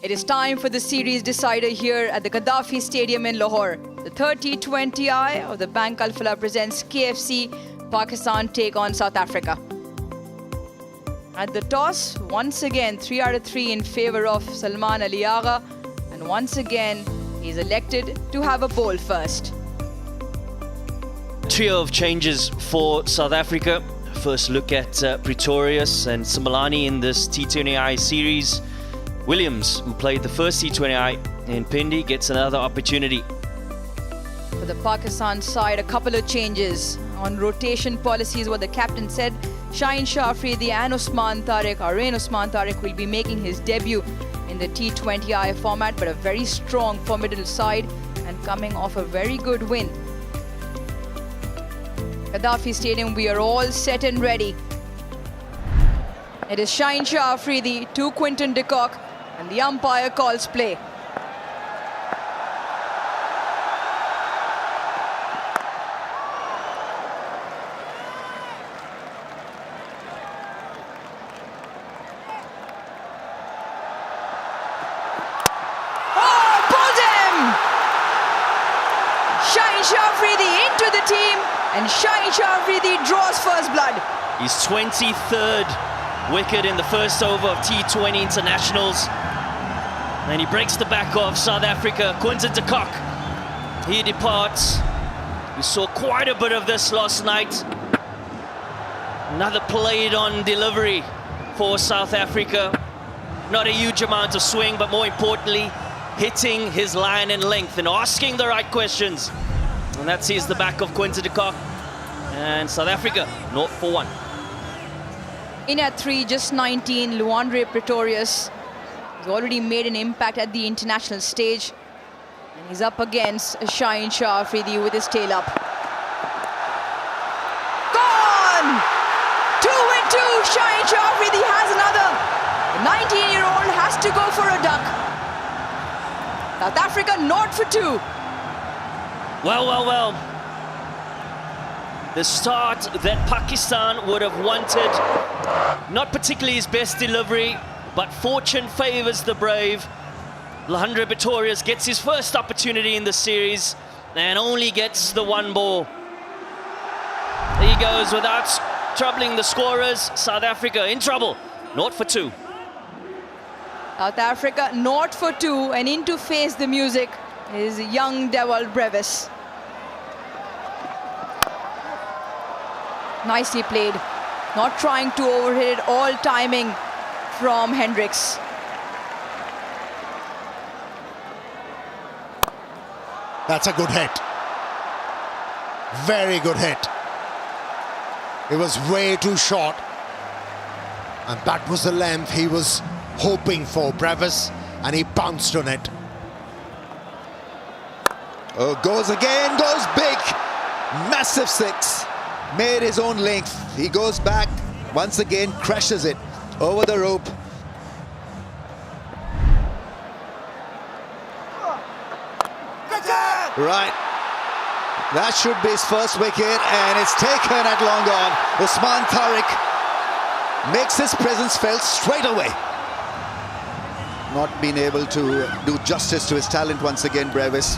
It is time for the series decider here at the Gaddafi Stadium in Lahore. The third T20I of the Bank Al-Falah presents KFC Pakistan take on South Africa. At the toss, once again 3 out of 3 in favour of Salman Ali Agha, and once again he's elected to have a bowl first. Trio of changes for South Africa. First look at Pretorius and Simelane in this T20I series. Williams, who played the first T20I in Pindi, gets another opportunity. For the Pakistan side, a couple of changes on rotation policies. What the captain said, Shaheen Shah Afridi and Usman Tariq, Arain Usman Tariq, will be making his debut in the T20I format, but a very strong, formidable side and coming off a very good win. Gaddafi Stadium, we are all set and ready. It is Shaheen Shah Afridi to Quinton de Kock, and the umpire calls play. Shaheen Shah Afridi into the team, and Shaheen Shah Afridi draws first blood. His 23rd wicket in the first over of T20 internationals. And he breaks the back of South Africa. Quinton de Kock, he departs. We saw quite a bit of this last night. Another played on delivery for South Africa. Not a huge amount of swing, but more importantly, hitting his line and length and asking the right questions. And that sees the back of Quinton de Kock. And South Africa, 0 for 1. In at 3, just 19, Luandre Pretorius has already made an impact at the international stage. And he's up against Shaheen Shah Afridi with his tail up. Gone! 2 and 2, Shaheen Shah Afridi has another. The 19-year-old has to go for a duck. South Africa 0 for 2. Well. The start that Pakistan would have wanted. Not particularly his best delivery, but fortune favours the brave. Luandre Pretorius gets his first opportunity in the series and only gets the 1 ball. There he goes without troubling the scorers. South Africa in trouble, 0 for 2. South Africa 0 for 2, and in to face the music is young Dewald Brevis. Nicely played, not trying to overhit it, all timing from Hendricks. That's a good hit. Very good hit. It was way too short, and that was the length he was hoping for, Brevis, and he bounced on it. Oh, goes again, goes big. Massive 6. Made his own length. He goes back once again, crashes it over the rope. Right. That should be his first wicket, and it's taken at long on. Usman Tariq makes his presence felt straight away. Not being able to do justice to his talent once again, Brevis.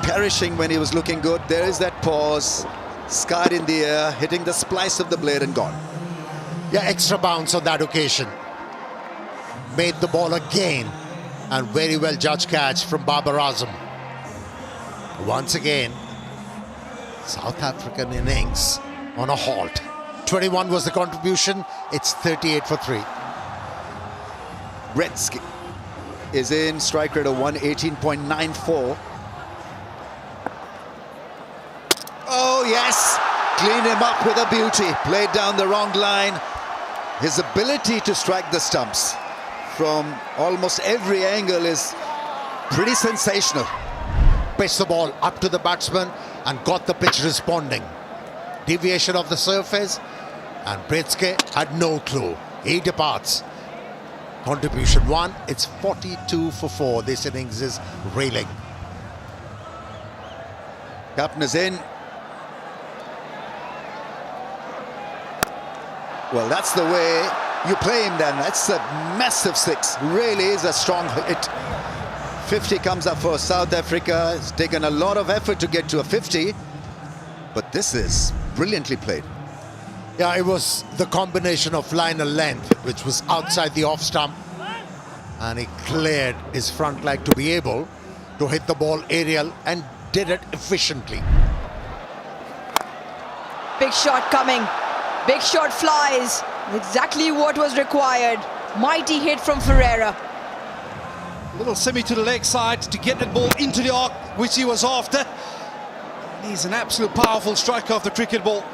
Perishing when he was looking good. There is that pause. Skied in the air, hitting the splice of the blade and gone. Yeah, extra bounce on that occasion. Made the ball again, and very well judged catch from Babar Azam. Once again, South African innings on a halt. 21 was the contribution. It's 38 for 3. Gretzky is in, strike rate of 118.94. Oh yes, cleaned him up with a beauty. Played down the wrong line. His ability to strike the stumps from almost every angle is pretty sensational. Pitched the ball up to the batsman and got the pitch responding. Deviation of the surface, and Gretzky had no clue. He departs. Contribution 1, it's 42 for 4. This innings is reeling. Captain is in. Well, that's the way you play him then. That's a massive six. Really is a strong hit. 50 comes up for South Africa. It's taken a lot of effort to get to a 50, but this is brilliantly played. Yeah, it was the combination of line and length, which was outside the off stump, and he cleared his front leg to be able to hit the ball aerial and did it efficiently. Big shot coming. Big shot flies. Exactly what was required. Mighty hit from Ferreira. Little semi to the leg side to get that ball into the arc, which he was after. He's an absolute powerful striker of the cricket ball.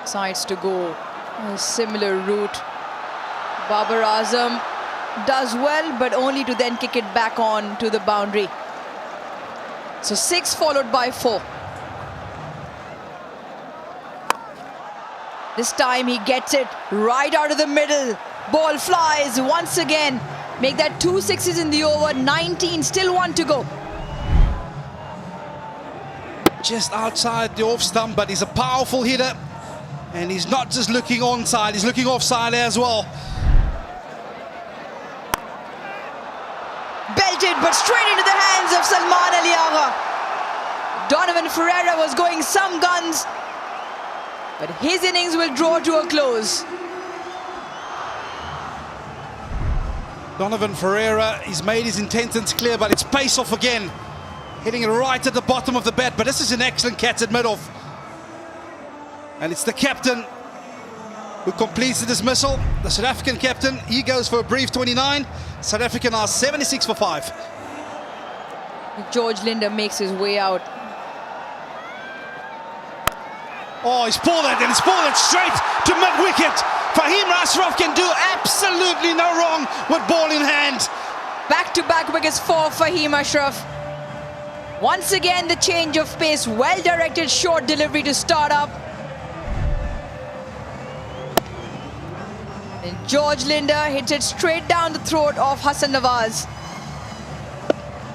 Decides to go a similar route. Babar Azam does well, but only to then kick it back on to the boundary. So 6 followed by 4. This time he gets it right out of the middle. Ball flies once again. Make that 2 sixes in the over. 19, still 1 to go. Just outside the off stump, but he's a powerful hitter. And he's not just looking onside, he's looking offside as well. Belted, but straight into the hands of Salman Ali Agha. Donovan Ferreira was going some guns, but his innings will draw to a close. Donovan Ferreira, he's made his intentions clear, but it's pace off again. Hitting it right at the bottom of the bat, but this is an excellent catch at mid-off. And it's the captain who completes the dismissal. The South African captain, he goes for a brief 29. South African are 76 for 5. George Linder makes his way out. Oh, he's pulled it, and he's pulled it straight to mid-wicket. Fahim Ashraf can do absolutely no wrong with ball in hand. Back-to-back wickets for Fahim Ashraf. Once again, the change of pace. Well-directed short delivery to start up. And George Linder hits it straight down the throat of Hassan Nawaz.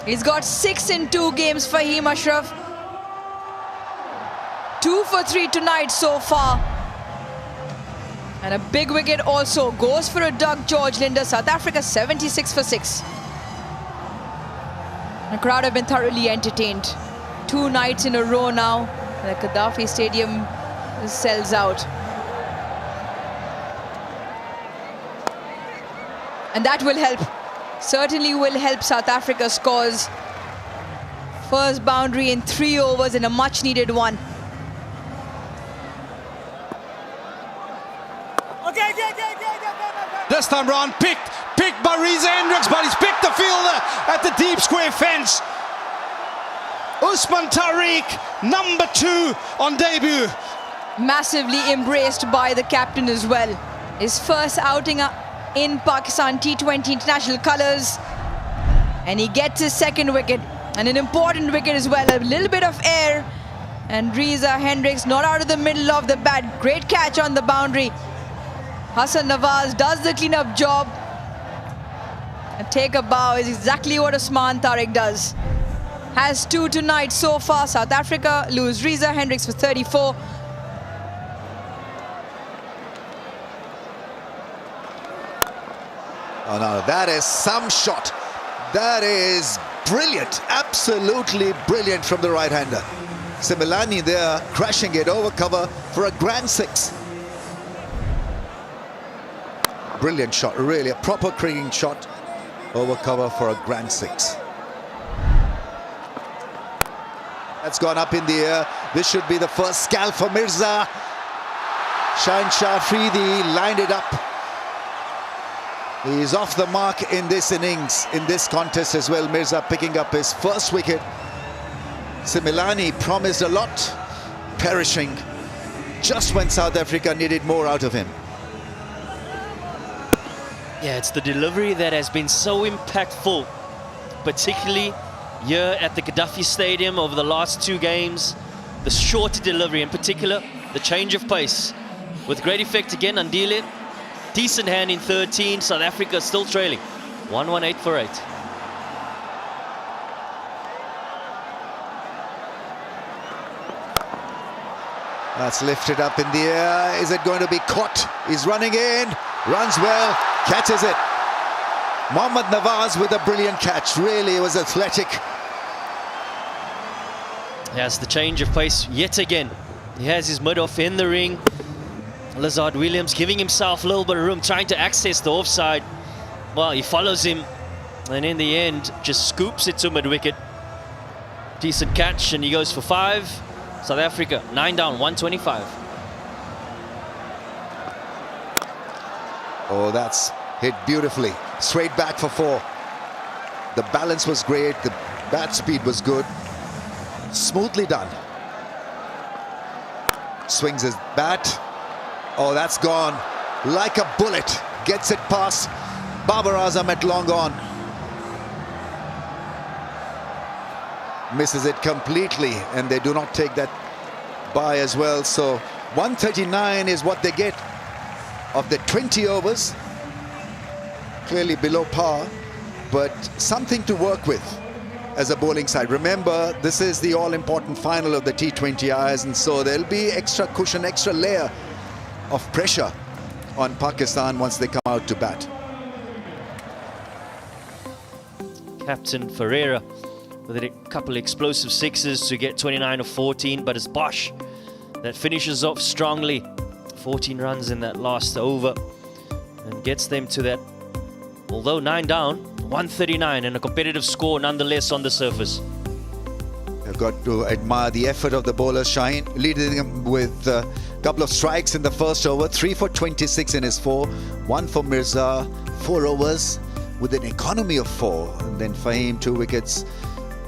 He's got 6 in 2 games, Fahim Ashraf. 2 for 3 tonight so far. And a big wicket also goes for a duck, George Linder. South Africa 76 for 6. The crowd have been thoroughly entertained. 2 nights in a row now. The Gaddafi Stadium sells out. And that will help. Certainly will help South Africa's cause. First boundary in 3 overs and a much needed one. This time round, picked by Reza Hendricks, but he's picked the fielder at the deep square fence. Usman Tariq, number 2 on debut. Massively embraced by the captain as well. His first outing in Pakistan T20 international colours. And he gets his 2nd wicket. And an important wicket as well. A little bit of air. And Reza Hendricks not out of the middle of the bat. Great catch on the boundary. Hassan Nawaz does the clean-up job. And take a bow is exactly what Usman Tariq does. Has 2 tonight so far. South Africa lose Reza Hendricks for 34. Oh no, that is some shot. That is brilliant, absolutely brilliant from the right-hander. Similani there crashing it over cover for a grand 6. Brilliant shot, really a proper cricketing shot over cover for a grand 6. That's gone up in the air. This should be the first scalp for Mirza. Shahanshah Afridi lined it up. He's off the mark in this innings, in this contest as well. Mirza picking up his first wicket. Similani promised a lot, perishing just when South Africa needed more out of him. Yeah, it's the delivery that has been so impactful, particularly here at the Gaddafi Stadium over the last 2 games. The shorter delivery, in particular, the change of pace. With great effect again, Andile. Decent hand in 13. South Africa still trailing. 118 for 8. That's lifted up in the air. Is it going to be caught? He's running in, runs well, catches it. Mohammad Nawaz with a brilliant catch. Really, it was athletic. He has the change of pace yet again. He has his mid-off in the ring. Lazard Williams giving himself a little bit of room, trying to access the offside. Well, he follows him, and in the end, just scoops it to mid-wicket. Decent catch, and he goes for 5. South Africa, 9 down, 125. Oh, that's hit beautifully. Straight back for 4. The balance was great. The bat speed was good. Smoothly done. Swings his bat. Oh, that's gone like a bullet. Gets it past Babar Azam at long on. Misses it completely, and they do not take that by as well. So 139 is what they get of the 20 overs. Clearly below par, but something to work with as a bowling side. Remember, this is the all-important final of the T20Is, and so there'll be extra cushion, extra layer of pressure on Pakistan once they come out to bat. Captain Ferreira with a couple of explosive sixes to get 29 of 14, but it's Bosch that finishes off strongly. 14 runs in that last over and gets them to that, although 9 down, 139, and a competitive score nonetheless on the surface. I've got to admire the effort of the bowler Shaheen, leading him with a couple of strikes in the first over, 3 for 26 in his 4, 1 for Mirza, 4 overs with an economy of 4, and then Fahim 2 wickets,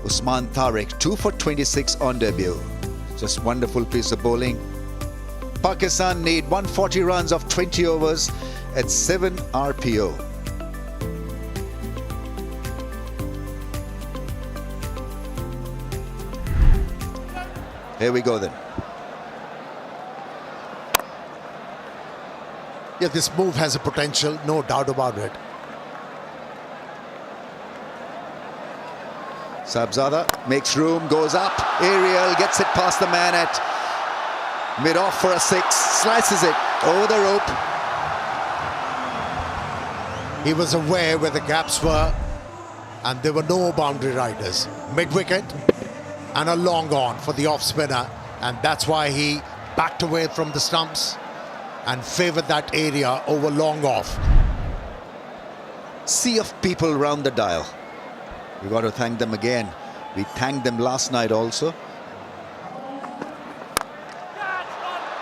Usman Tariq 2 for 26 on debut. Just wonderful piece of bowling. Pakistan need 140 runs of 20 overs at 7 RPO. Here we go then. Yeah, this move has a potential, no doubt about it. Sabzada makes room, goes up, aerial, gets it past the man at mid-off for a 6, slices it over the rope. He was aware where the gaps were, and there were no boundary riders. Mid-wicket and a long on for the off-spinner, and that's why he backed away from the stumps and favoured that area over long off. Sea of people round the dial. We've got to thank them again. We thanked them last night also.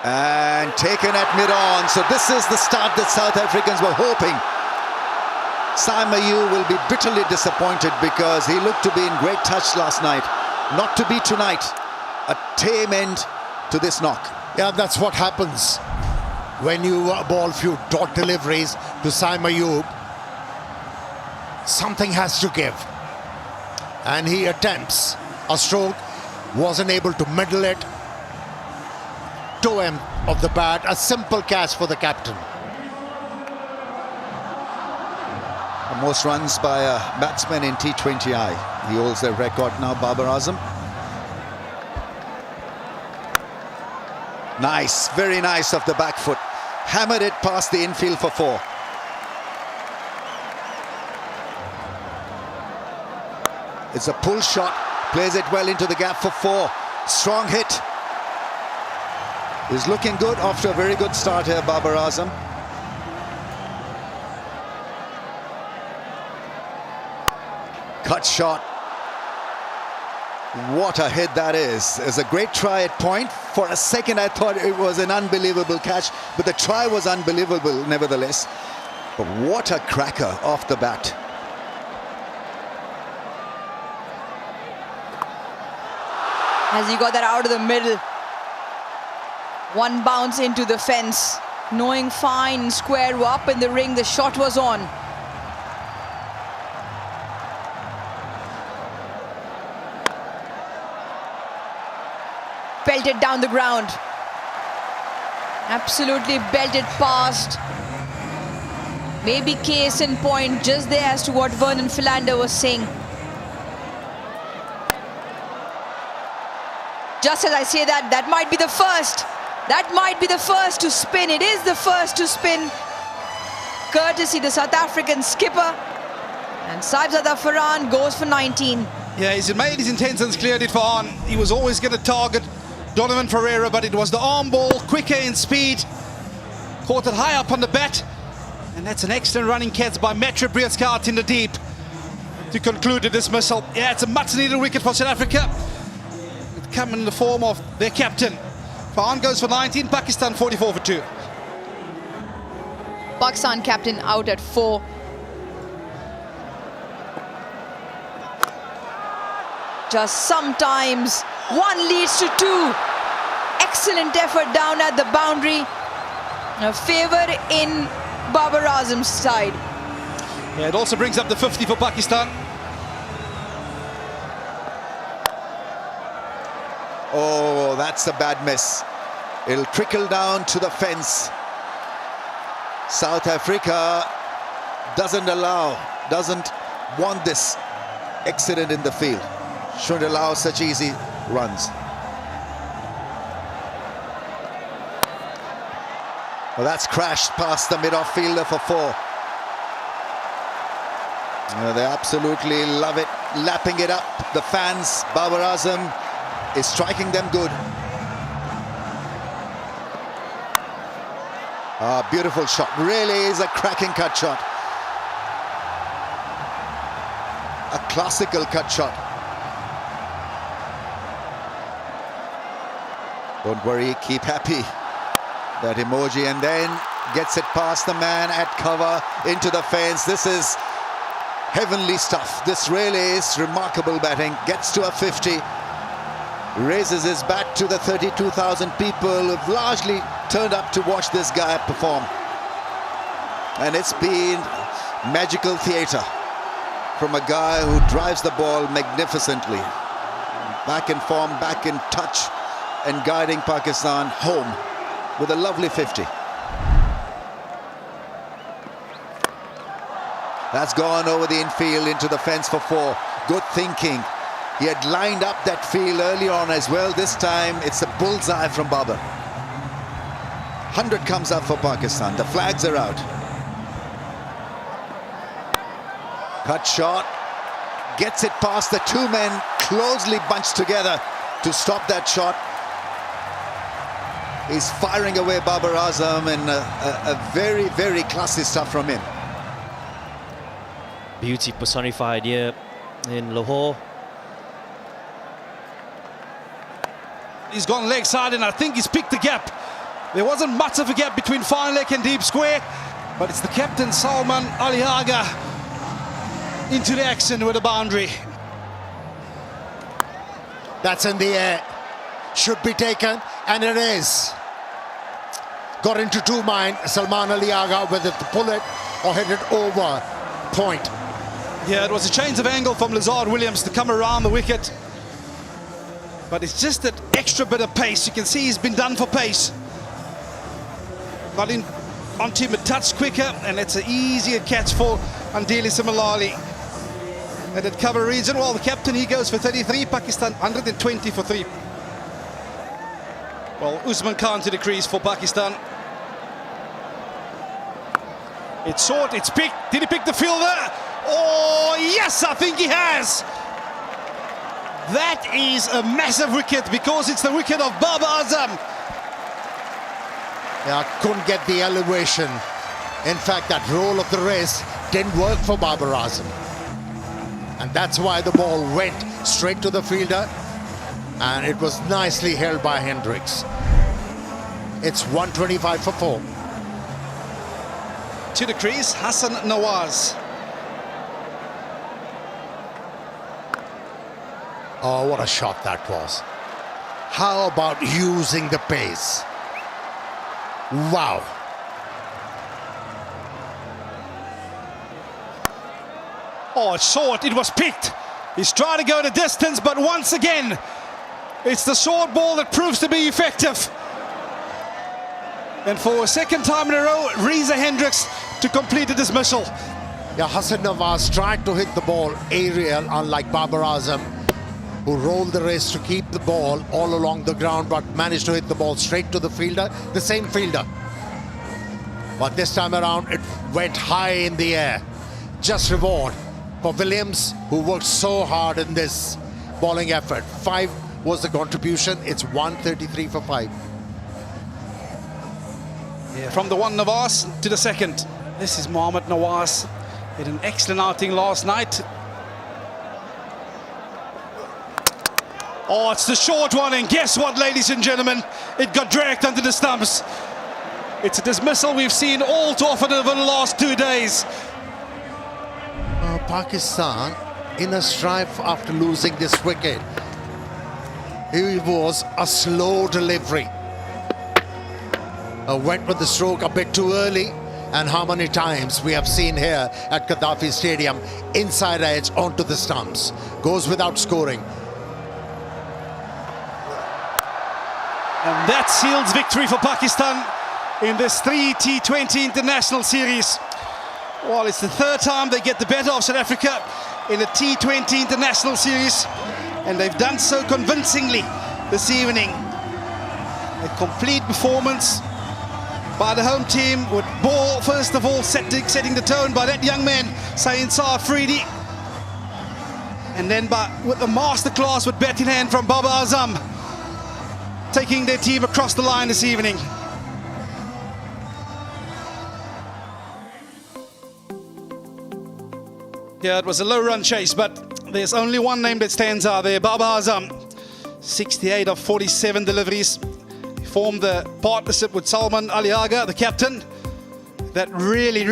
And taken at mid-on. So this is the start that South Africans were hoping. Saima Yu will be bitterly disappointed because he looked to be in great touch last night. Not to be tonight. A tame end to this knock. Yeah, that's what happens when you ball few dot deliveries to Saima Yu. Something has to give. And he attempts a stroke, wasn't able to middle it. Toe end of the bat, a simple catch for the captain. The most runs by a batsman in T20I. He holds the record now, Babar Azam. Nice, very nice off the back foot. Hammered it past the infield for 4. It's a pull shot, plays it well into the gap for 4. Strong hit. He's looking good after a very good start here, Babar Azam. Cut shot. What a hit that is. It's a great try at point. For a second I thought it was an unbelievable catch, but the try was unbelievable nevertheless. But what a cracker off the bat. As he got that out of the middle. One bounce into the fence. Knowing fine, square up in the ring, the shot was on. Belted down the ground. Absolutely belted past. Maybe case in point just there as to what Vernon Philander was saying. Just as I say that, that might be the first. That might be the first to spin. It is the first to spin, courtesy the South African skipper. And Saibzada Farhan goes for 19. Yeah, he's made his intentions, cleared it for on. He was always going to target Donovan Ferreira, but it was the arm ball, quicker in speed. Caught it high up on the bat. And that's an excellent running catch by Metro Breedska out in the deep to conclude the dismissal. Yeah, it's a much-needed wicket for South Africa. It come in the form of their captain. Farhan goes for 19, Pakistan 44 for 2. Pakistan captain out at 4. Just sometimes one leads to 2. Excellent effort down at the boundary. A favour in Babar Azam's side. Yeah, it also brings up the 50 for Pakistan. Oh, that's a bad miss. It'll trickle down to the fence. South Africa doesn't want this accident in the field. Shouldn't allow such easy runs. Well, that's crashed past the mid-off fielder for 4. They absolutely love it, lapping it up. The fans, Babar Azam is striking them good. Beautiful shot, really is a cracking cut shot. A classical cut shot. Don't worry, keep happy. That emoji, and then gets it past the man at cover into the fence. This is heavenly stuff. This really is remarkable batting. Gets to a 50. Raises his bat to the 32,000 people who've largely turned up to watch this guy perform. And it's been magical theatre from a guy who drives the ball magnificently. Back in form, back in touch, and guiding Pakistan home with a lovely 50. That's gone over the infield into the fence for 4. Good thinking. He had lined up that field early on as well. This time it's a bullseye from Babar. 100 comes up for Pakistan. The flags are out. Cut shot. Gets it past the 2 men closely bunched together to stop that shot. He's firing away Babar Azam, and a very, very classy stuff from him. Beauty personified here in Lahore. He's gone leg side, and I think he's picked the gap. There wasn't much of a gap between fine leg and deep square, but it's the captain, Salman Ali Agha, into the action with a boundary. That's in the air. Should be taken, and it is. Got into 2 mind, Salman Ali Agha, whether to pull it or hit it over point. Yeah, it was a change of angle from Lazard Williams to come around the wicket. But it's just that extra bit of pace. You can see he's been done for pace. Got in onto him a touch quicker, and it's an easier catch for Andili Simalali. And at cover region, well, the captain, he goes for 33, Pakistan 120 for 3. Well, Usman Khan to the crease for Pakistan. It's short, it's picked. Did he pick the fielder? Oh, yes, I think he has. That is a massive wicket, because it's the wicket of Babar Azam. Yeah, couldn't get the elevation. In fact, that roll of the wrist didn't work for Babar Azam. And that's why the ball went straight to the fielder. And it was nicely held by Hendricks. It's 125 for 4. To the crease, Hassan Nawaz. Oh, what a shot that was. How about using the pace? Wow. Oh, it's short, it was picked. He's trying to go the distance, but once again, it's the short ball that proves to be effective. And for a second time in a row, Reza Hendricks to complete the dismissal. Yeah, Hassan Nawaz tried to hit the ball aerial, unlike Babar Azam. who rolled the wrist to keep the ball all along the ground, but managed to hit the ball straight to the fielder, the same fielder. But this time around, it went high in the air. Just reward for Williams, who worked so hard in this bowling effort. 5 was the contribution. It's 133 for 5. Yeah, from the one Nawaz to the second. This is Mohammad Nawaz. He had an excellent outing last night. Oh, it's the short one, and guess what, ladies and gentlemen? It got dragged under the stumps. It's a dismissal we've seen all too often over the last 2 days. Pakistan in a strife after losing this wicket. It was a slow delivery. Went with the stroke a bit too early, and how many times we have seen here at Gaddafi Stadium, inside edge onto the stumps. Goes without scoring. And that seals victory for Pakistan in this 3 T20 international series. Well, it's the 3rd time they get the better of South Africa in a T20 international series, and they've done so convincingly this evening. A complete performance by the home team, with ball first of all setting the tone by that young man, Saeed Afridi, and then with the masterclass with bat in hand from Babar Azam, taking their team across the line this evening. Yeah, it was a low-run chase, but there's only one name that stands out there, Babar Azam. 68 of 47 deliveries. He formed the partnership with Salman Ali Agha, the captain. That really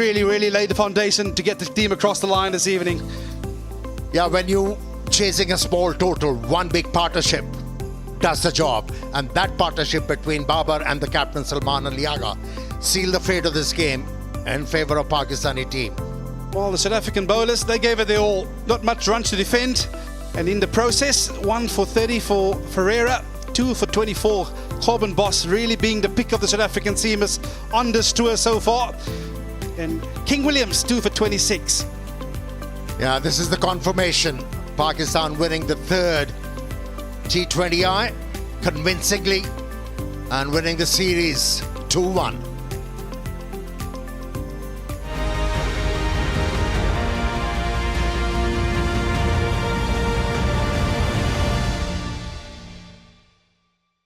laid the foundation to get the team across the line this evening. Yeah, when you chasing a small total, one big partnership does the job. And that partnership between Babar and the captain Salman Ali Agha sealed the fate of this game in favor of Pakistani team. Well, the South African bowlers, they gave it their all. Not much runs to defend. And in the process, 1 for 30 for Ferreira, 2 for 24. Corbin Boss really being the pick of the South African seamers on this tour so far. And King Williams, 2 for 26. Yeah, this is the confirmation. Pakistan winning the 3rd T20I convincingly and winning the series 2-1.